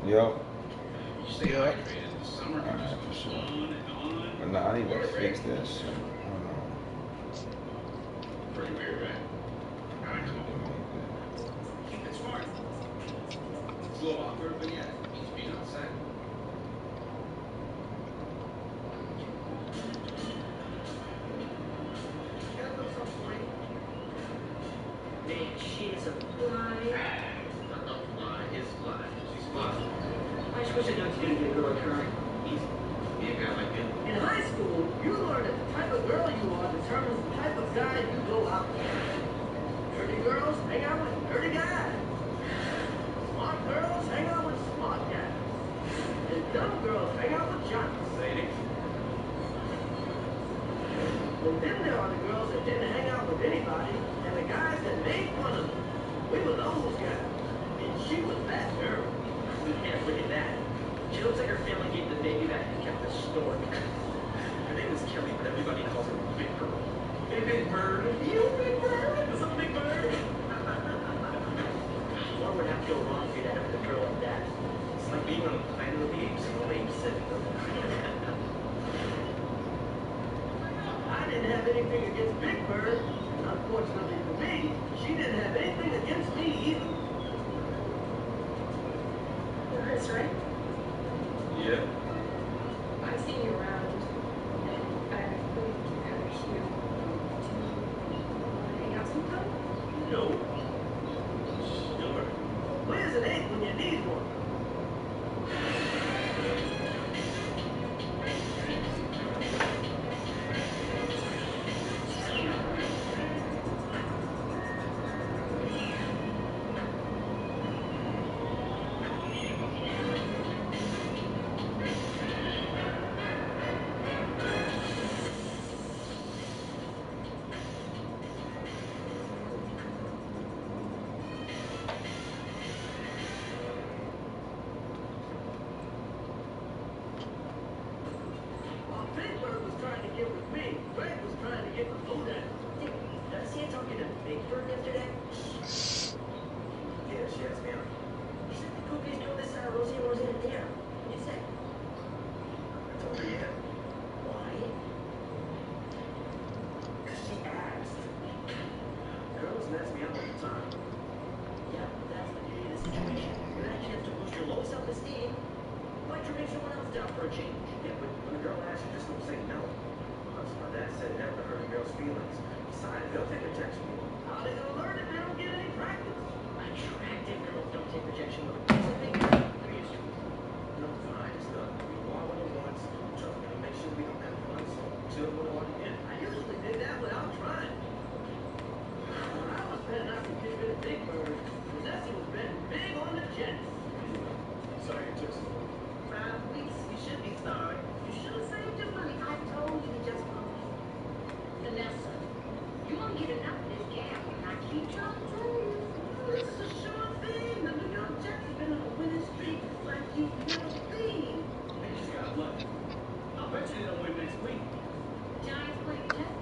Yep. Yep. Alright, for sure. But nah, I need to fix that shit. Hold on. It's smart. It's a little awkward, but yeah, he's being outside. Man, she is a fly. Not a fly, his fly. She's fly. I suppose I know what to do to get a girl like her. Easy. Be a guy like him. In high school, you learn that the type of girl you are determines the type of guy you go out with. Dirty girls hang out with dirty guys. Smart girls hang out with smart guys. And dumb girls hang out with jocks. Say it. And then there are the girls that didn't hang out with anybody, and the guys that made fun of them. We were those guys. And she was that girl. Yeah, look at that. She looks like her family gave the baby back and kept the stork. Her name is Kelly, but everybody calls her Big Girl. Hey, Big Bird. You, Big Bird? What's up, Big Bird? What would have to go wrong for you to have a girl like that? It's like being on a Planet of the Apes and babysitting them. I didn't have anything against Big Bird. Unfortunately for me, she didn't have anything against me either. Chris, right? Yeah. I've seen you around, and I really kind of cute. Do you want to hang out sometime? No. Sure. Where's an egg when you need one? Big Bird was trying to get with me. Greg was trying to get with Buddha. Did I see you talking to Big Bird yesterday? Yeah, she asked me out. She said the cookies go this side, Rosie and Rosanna there. What did you say? I told her yeah. Why? Because she asked. Girls mess me up all the time. Yeah, that's the beauty of the situation. You're not chance to boost your low self-esteem. Why'd you make someone else down for a change? Yeah, but when a girl asks, you just don't say no. Plus, my dad said never hurt a girl's feelings. Besides, they'll take rejection. How are they gonna learn if they don't get any practice? Attractive girls don't take rejection. What's the thing? Let me use you. No, fine, it's done. We go out with them once. Trust me, to make sure we don't have fun, so chill with one again. I usually did that without trying. When I was betting I could get rid of Big Bird, Vanessa was betting big on the Jets. Sorry, it took so long. 5 weeks. You should be sorry. You should have saved your money. I told you to just move. Vanessa, you won't get enough of this gamble, and I keep trying to tell you. This is a sure thing. The New York Jets have been on a winning streak like you've never seen. They just got lucky. I'll bet you they don't win next week. Giants play the Jets.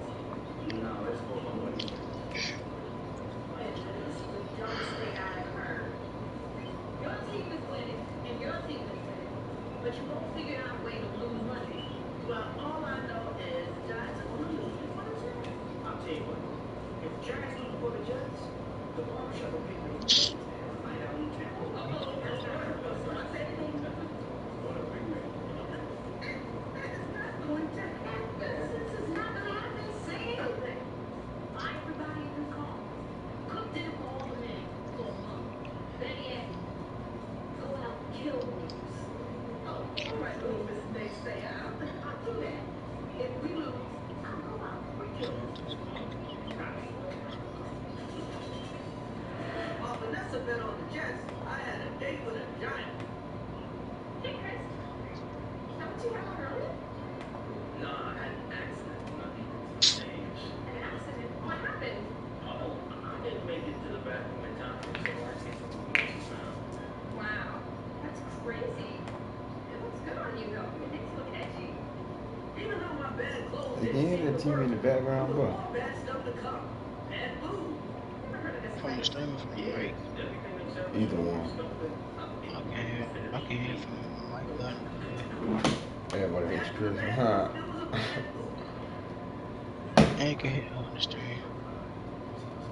No, it's for my money. Well, this is the dumbest thing I've heard. Your team is winning, and your team is winning, but you won't figure out a way to lose money. Well, all I know is the Giants are going to lose before the Jets. I'll tell you what. If the Giants lose before the Jets, the barbershop will pick me up. I have a new table. What a big man. It's not going to happen. This is not going to happen. Say anything. Buy everybody a new car. Cook dinner for all the men for a month. Better yet, go out and kill wolves. Oh, all right, little Miss Next Day. I'll do that. If we lose, I'll go out and kill them. While Vanessa bet on the Jets, I had a date with a giant. Hey, Chris. Is that what you had on earlier? No, I had an accident. Nothing changed. An accident? What happened? Oh, I didn't make it to the bathroom in time, so I see something else around. Wow. That's crazy. It looks good on you, though. Your things look edgy. Even though my bad clothes You can hear the TV in the background, there was but more bad stuff to come. Bad food. Never heard of this From the place. stream or from the break. Everything except either one. stuff that I can hear from my gun. Everybody hates Chris, huh? And you can hear on the stream.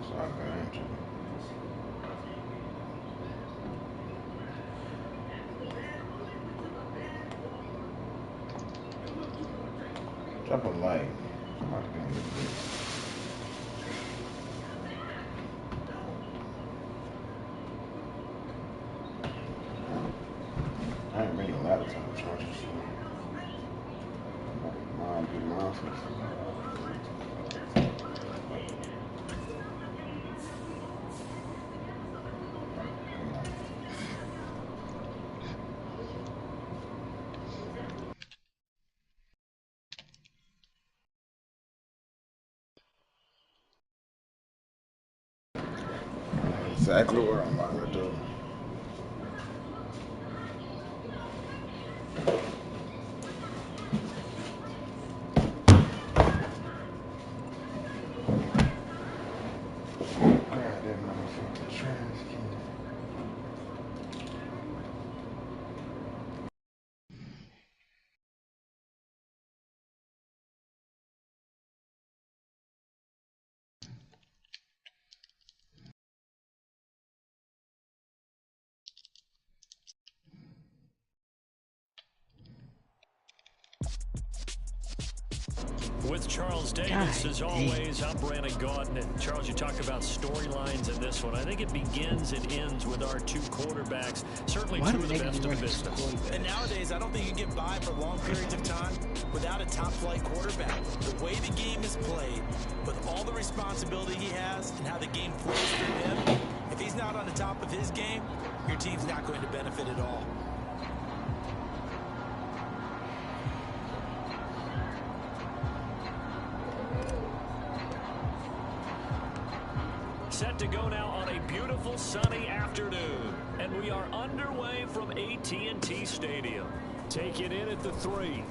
So I got you. Drop a like. Somebody can get this. I ain't made a lot of time charges, so mine be nonsense. Exactly what I'm about to do. Grab that motherfucking trash can. With Charles Davis, as always, I'm Brandon Gaudin. And Charles, you talked about storylines in this one. I think it begins and ends with our two quarterbacks. Certainly two of the best in the business. And nowadays, I don't think you can get by for long periods of time without a top-flight quarterback. The way the game is played, with all the responsibility he has and how the game flows for him, if he's not on the top of his game, your team's not going to benefit at all. Set to go now on a beautiful sunny afternoon. And we are underway from AT&T Stadium. Take it in at the 3.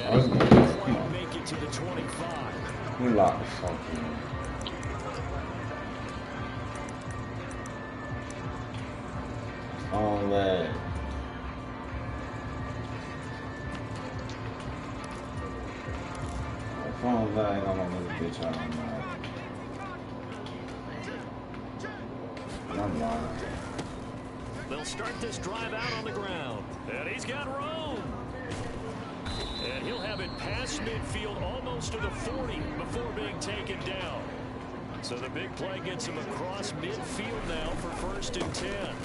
And make it to the 25. We locked something. On that. Phone lag, I'm on this bitch out on that. I'm lying. They'll start this drive out on the ground. And he's got room. And he'll have it past midfield almost to the 40 before being taken down. So the big play gets him across midfield now for 1st and 10.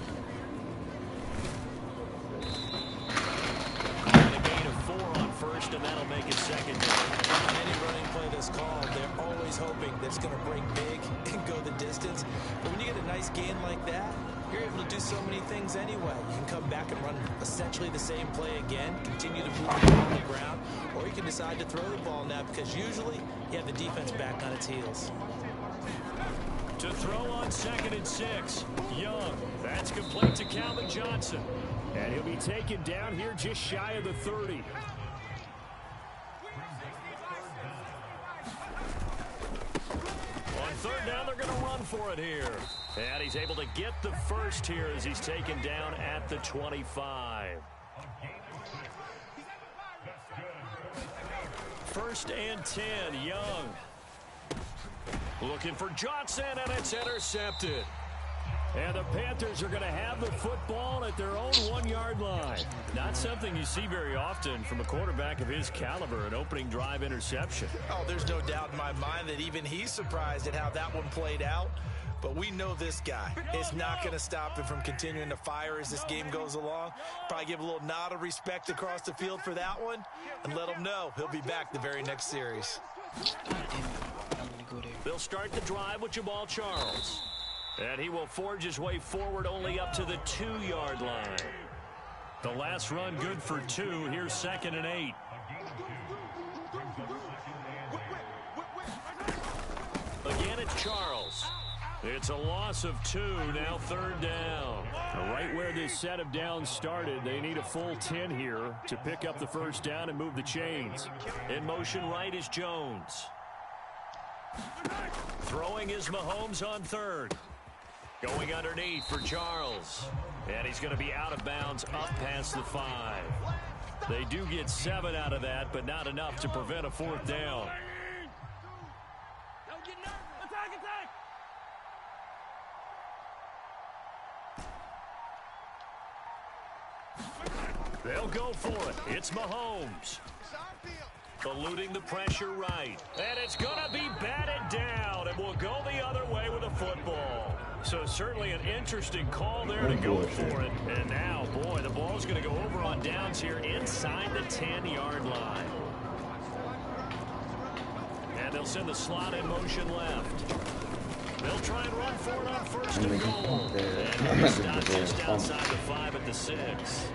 And a gain of 4 on 1st, and that'll make it 2nd down. Any running play that's called, they're always hoping that it's going to break big and go the distance. But when you get a nice gain like that, you're able to do so many things anyway. You can come back and run essentially the same play again, continue to move the ball on the ground, or you can decide to throw the ball now because usually you have the defense back on its heels. To throw on 2nd and 6. Young. That's complete to Calvin Johnson. And he'll be taken down here just shy of the 30. On 3rd down, they're going to run for it here. And he's able to get the 1st here as he's taken down at the 25. 1st and 10, Young. Looking for Johnson, and it's intercepted. And the Panthers are going to have the football at their own 1-yard line. Not something you see very often from a quarterback of his caliber, an opening drive interception. Oh, there's no doubt in my mind that even he's surprised at how that one played out. But we know this guy is not going to stop him from continuing to fire as this game goes along. Probably give a little nod of respect across the field for that one and let him know he'll be back the very next series. They'll start the drive with Jamal Charles. And he will forge his way forward only up to the 2-yard line. The last run good for 2. Here's 2nd and 8. Again, it's Charles. It's a loss of 2, now 3rd down. Right where this set of downs started, they need a full 10 here to pick up the 1st down and move the chains. In motion right is Jones. Throwing is Mahomes on 3rd. Going underneath for Charles. And he's going to be out of bounds up past the 5. They do get 7 out of that, but not enough to prevent a 4th down. They'll go for it. It's Mahomes. Eluding the pressure right. And it's going to be batted down. And will go the other way with a football. So certainly an interesting call there to go for it. And now, boy, the ball's going to go over on downs here inside the 10-yard line. And they'll send the slot in motion left. They'll try and run for it on 1st and goal. And stop just outside the 5 at the 6.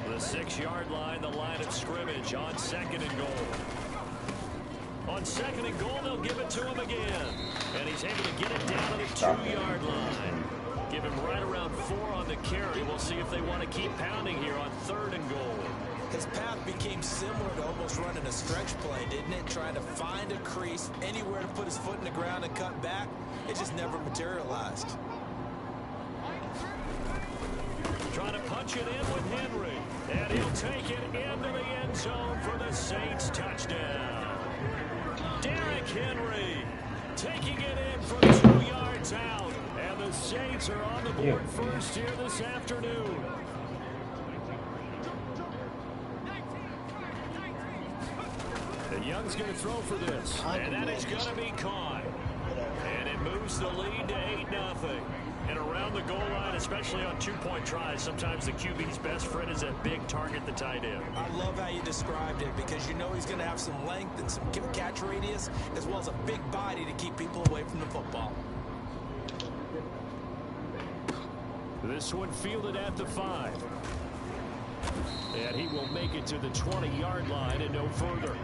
The 6-yard line, the line of scrimmage on 2nd and goal. On 2nd and goal, they'll give it to him again. And he's able to get it down to the 2-yard line. Give him right around 4 on the carry. We'll see if they want to keep pounding here on 3rd and goal. His path became similar to almost running a stretch play, didn't it? Trying to find a crease, anywhere to put his foot in the ground and cut back. It just never materialized. Trying to punch it in with Henry. And he'll take it into the end zone for the Saints touchdown. Derrick Henry taking it in from 2 yards out. And the Saints are on the board first here this afternoon. And Young's going to throw for this. And that is going to be caught. And it moves the lead to 8-0. And around the goal line, especially on 2-point tries, sometimes the QB's best friend is that big target, the tight end. I love how you described it because you know he's going to have some length and some catch radius as well as a big body to keep people away from the football. This one fielded at the 5. And he will make it to the 20-yard line and no further.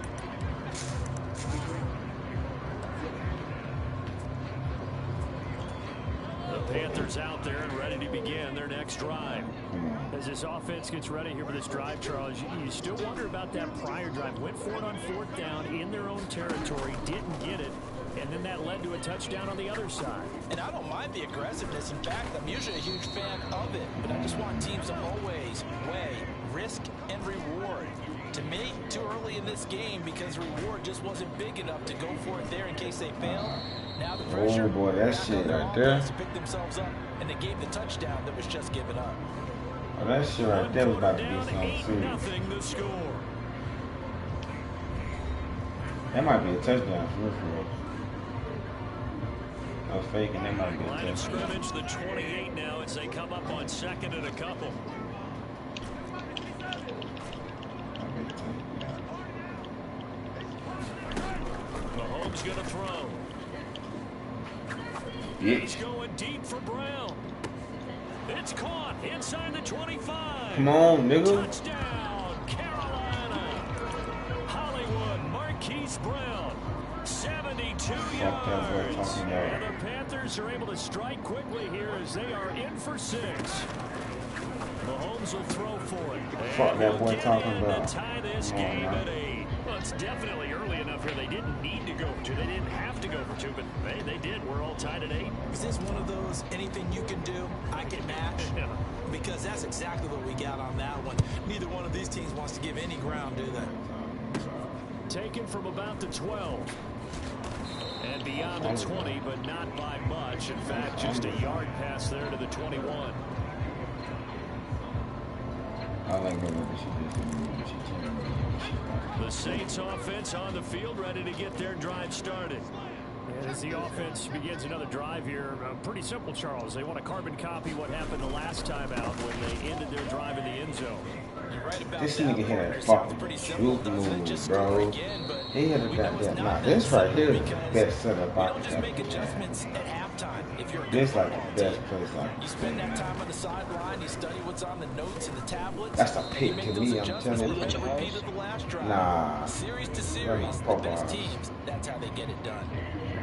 Panthers out there and ready to begin their next drive. As this offense gets ready here for this drive, Charles, you still wonder about that prior drive. Went for it on 4th down in their own territory, didn't get it, and then that led to a touchdown on the other side. And I don't mind the aggressiveness. In fact, I'm usually a huge fan of it, but I just want teams to always weigh risk and reward. To me, too early in this game because reward just wasn't big enough to go for it there in case they fail. Now the pressure. Oh boy, that shit right there. To pick themselves up, and they gave the touchdown that was just given up. Oh, that shit right there was about to be something serious. 8-0 the score. That might be a touchdown for real. I was faking. That might be a Line of touchdown. scrimmage, the 28 now as they come up on 2nd and a couple. Mahomes going to throw. He's going deep for Brown. It's caught inside the 25. Come on, nigga. Touchdown, Carolina. Hollywood, Marquise Brown. 72 yards. And the Panthers are able to strike quickly here as they are in for 6. Mahomes will throw for it. Fuck that boy talking about. To tie this game at 8. Well, it's definitely early enough here. They didn't need to go for 2. They didn't have to go for 2, but hey, they did. We're all tied at 8. Is this one of those anything you can do, I can match? Yeah. Because that's exactly what we got on that one. Neither one of these teams wants to give any ground, do they? Taken from about the 12. And beyond the 20, but not by much. In fact, just a yard pass there to the 21. I like her. The Saints offense on the field, ready to get their drive started. And as the offense begins another drive here, pretty simple, Charles. They want to carbon copy what happened the last time out when they ended their drive in the end zone. You're right about This that. nigga had a fucking truth move, bro. He had a goddamn. Nah, this right here is the best setup I don't just make adjustments at halftime. If you're a This good like the football best team. place like. You spend that time on the sideline, you study what's on the notes and the tablets. That's a pick you make to those me, I'm adjustments, telling you. prevent a repeat of the last drive. Nah. Series to They're series, not the best Popeyes. teams, that's how they get it done.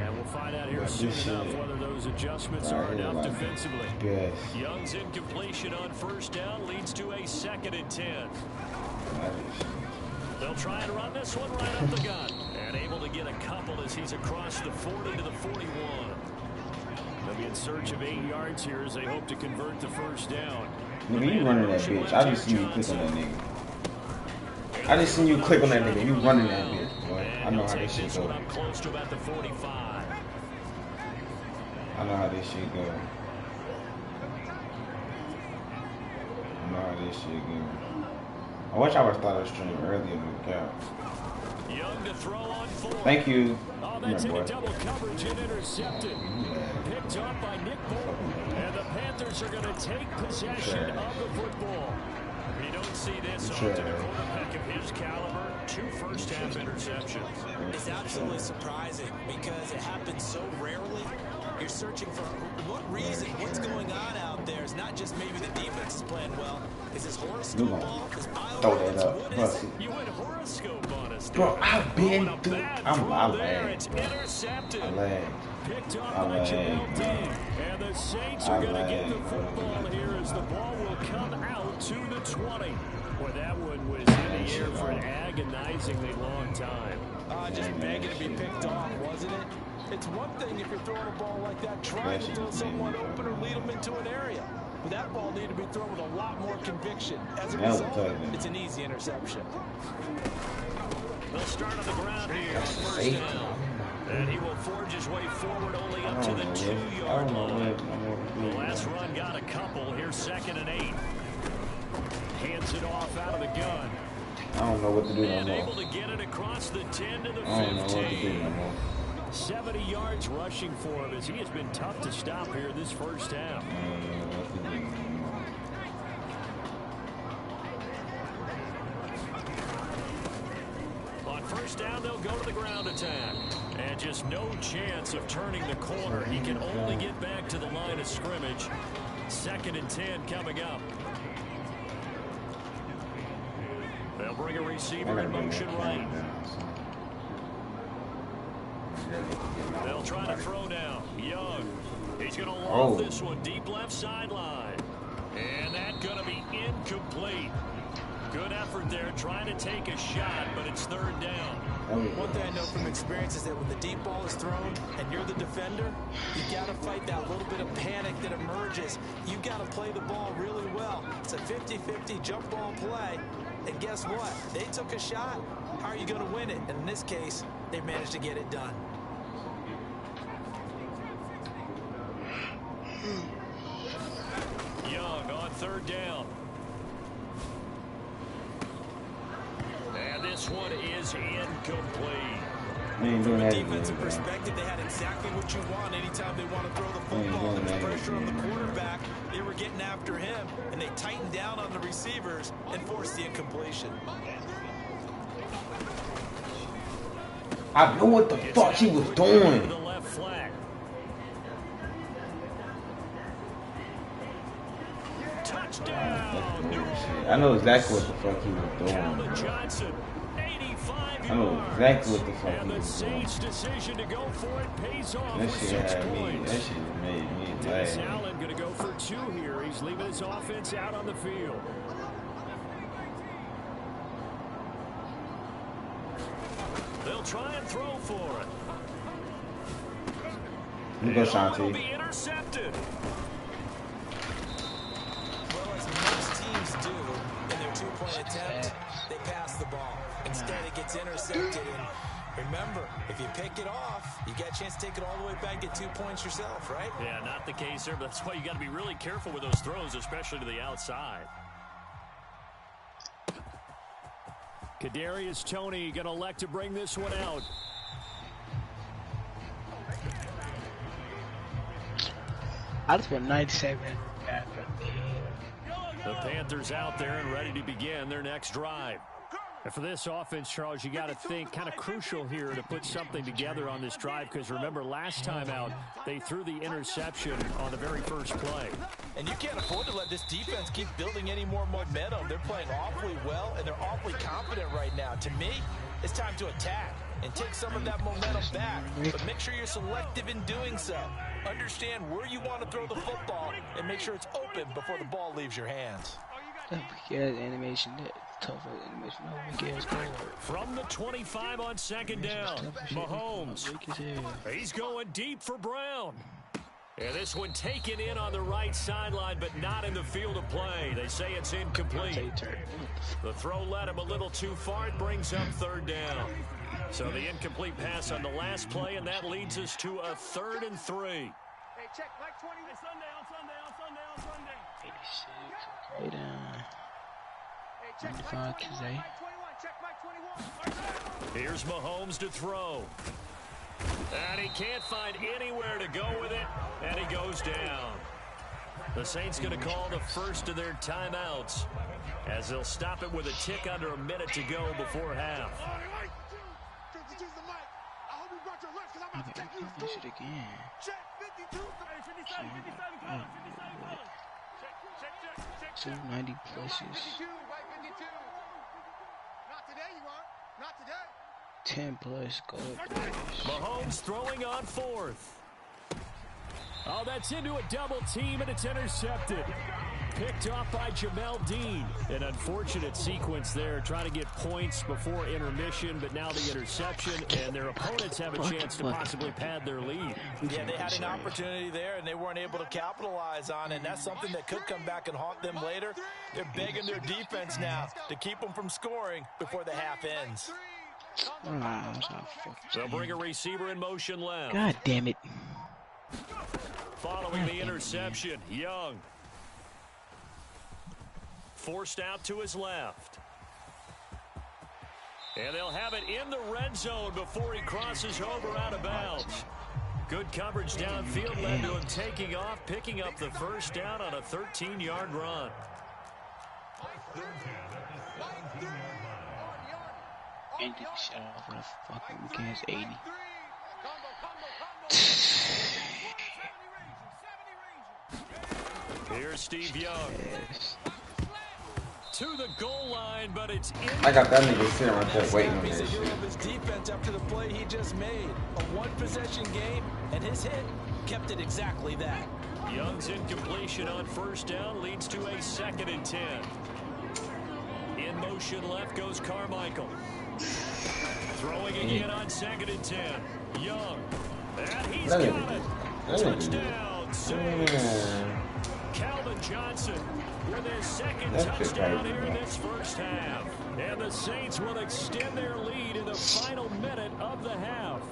And we'll find out here Yeah, soon this enough shit whether those adjustments right are here, enough like, defensively. Yes. Young's incompletion on 1st down leads to a 2nd and 10. They'll try and run this one right up the gut. And able to get a couple as he's across the 40 to the 41. They'll be in search of 8 yards here as they hope to convert the first down. Nigga, you running that bitch. I just seen you click on that nigga. I just seen you click on that nigga. You running that bitch, boy. I know how this shit go. Close to about the 45. I know how this shit go. I know how this shit go. I wish I would have started stream earlier with Cal. Young to throw on 4. Thank you. Oh, that's into double coverage and intercepted. Picked up by Nick Bolton. And the Panthers are going to take possession of the football. You don't see this often. A quarterback of his caliber, 2 first-half interceptions. It's absolutely surprising because it happens so rarely. You're searching for what reason, what's going on out there. It's not just maybe the defense is playing well. Is this horoscope ball? Is throw that up. What is it? You went horoscope on us. Bro, I've been through. I lagged. It's intercepted. I lagged. Picked up by Jamel Dean. And the Saints are going to get the football here as the ball will come out to the 20. Well, that one was in the air for an agonizingly long time. Just begging to be picked off, wasn't it? It's one thing if you're throwing a ball like that, trying to throw someone open or lead them into an area. But that ball needed to be thrown with a lot more conviction. As a result, it's an easy interception. They'll start on the ground here on first down. And he will forge his way forward only up to the 2-yard line. The last run got a couple. Here's 2nd and 8. Hands it off out of the gun. I don't know what to do no more. Able to get it across the 10 to the 15. I don't know what to do no more. 70 yards rushing for him as he has been tough to stop here this first half. On first down, they'll go to the ground attack. And just no chance of turning the corner. He can only get back to the line of scrimmage. 2nd and 10 coming up. They'll bring a receiver in motion right. They'll try to throw now. Young. He's going to lob this one deep left sideline. And that's going to be incomplete. Good effort there trying to take a shot, but it's 3rd down. One thing I know from experience is that when the deep ball is thrown and you're the defender, you got to fight that little bit of panic that emerges. You got to play the ball really well. It's a 50-50 jump ball play. And guess what? They took a shot. How are you going to win it? And in this case, they managed to get it done. Young on 3rd down. And this one is incomplete. From a defensive perspective, they had exactly what you want anytime they want to throw the football. There was pressure on the quarterback. They were getting after him, and they tightened down on the receivers and forced the incompletion. I know what the fuck he was doing. The left flag. Touchdown. I know exactly what the fuck he was doing. Johnson, 85 I know exactly what the fuck and he the was doing. Saints' decision to go for it pays off That for shit 6 had me. points. That shit made me Dennis mad. Allen going to go for 2 here. He's leaving his offense out on the field. They'll try and throw for it. You go, Shanti. Will be intercepted. Well, as most teams do in their 2-point attempt, they pass the ball. Instead, it gets intercepted. And remember, if you pick it off, you get a chance to take it all the way back, get 2 points yourself, right? Yeah, not the case there, but that's why you got to be really careful with those throws, especially to the outside. Kadarius Toney going to elect to bring this one out. I just went 97. The Panthers out there and ready to begin their next drive. And for this offense, Charles, you got to think kind of crucial here to put something together on this drive, because remember last time out they threw the interception on the very first play. And you can't afford to let this defense keep building any more momentum. They're playing awfully well, and they're awfully confident right now. To me, it's time to attack and take some of that momentum back. But make sure you're selective in doing so. Understand where you want to throw the football and make sure it's open before the ball leaves your hands. Animation, tough animation. From the 25 on 2nd down, Mahomes. He's going deep for Brown. And this one taken in on the right sideline, but not in the field of play. They say it's incomplete. The throw led him a little too far. It brings up third down. So the incomplete pass on the last play, and that leads us to a 3rd and 3. Hey, check Mike 20. Hey, Sunday. 86. Okay, then. Hey, check Mike 95 21. today. Mike 21. Check Mike 21. Here's Mahomes to throw. And he can't find anywhere to go with it, and he goes down. The Saints going to call the first of their timeouts as they'll stop it with a tick under a minute to go before half. Okay, finish it again. Check 52. 57. 290 pluses. 52. Right 52. Not today, you are. Not today. 10 plus goal players. Mahomes throwing on 4th. Oh, that's into a double team, and it's intercepted. Picked off by Jamel Dean. An unfortunate sequence there, trying to get points before intermission, but now the interception, and their opponents have a chance to possibly pad their lead. Yeah, they had an opportunity there, and they weren't able to capitalize on it, and that's something that could come back and haunt them later. They're begging their defense now to keep them from scoring before the half ends. They'll bring a receiver in motion left. God damn it. Following the interception, Young. Forced out to his left. And they'll have it in the red zone before he crosses over out of bounds. Good coverage downfield led to him taking off, picking up the first down on a 13-yard run. And did shut off for the fucking weekend's 80. Here's Steve Young. Yes. To the goal line, but it's in. I got that nigga sitting right there waiting on He's that a hero shit. of his defense after the play he just made. A one-possession game, and his hit kept it exactly that. Young's incompletion on first down leads to a 2nd and 10. In motion left goes Carmichael. Throwing again on 2nd and 10. Young. And he's got it. Touchdown, Saints. Calvin Johnson with his 2nd touchdown here in this first half. And the Saints will extend their lead in the final minute of the half.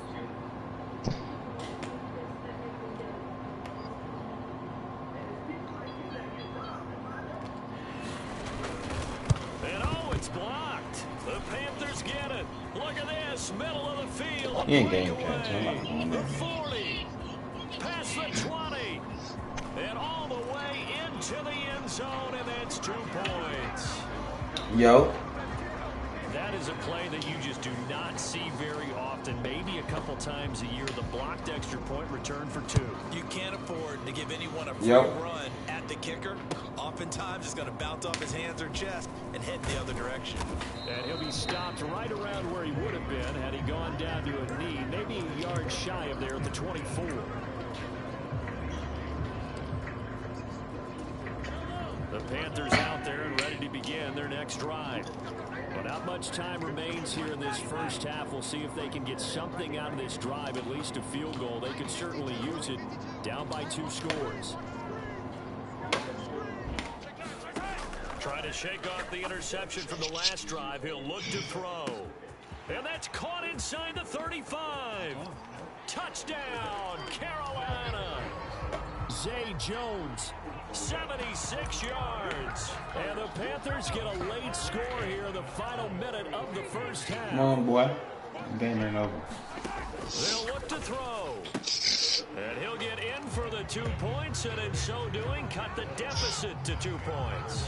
And oh, it's blocked. The Panthers get it. Look at this, middle of the field. He ain't game catching. The 40, past the 20, and all the way into the end zone, and that's 2 points. Yo. That is a play that you just do not see very often. Maybe a couple times a year, the blocked extra point return for 2. You can't afford to give anyone a free run at the kicker. Oftentimes, it's going to bounce off his hands or chest and head the other direction. And he'll be stopped right around where he would have been had he gone down to a knee, maybe a yard shy of there at the 24. The Panthers out there and ready to begin their next drive. But not much time remains here in this first half. We'll see if they can get something out of this drive, at least a field goal. They could certainly use it, down by 2 scores. Trying to shake off the interception from the last drive. He'll look to throw. And that's caught inside the 35. Touchdown, Carolina. Zay Jones, 76 yards. And the Panthers get a late score here in the final minute of the first half. Come on, boy. Game ain't over. They'll look to throw. And he'll get in for the 2 points, and in so doing, cut the deficit to 2 points.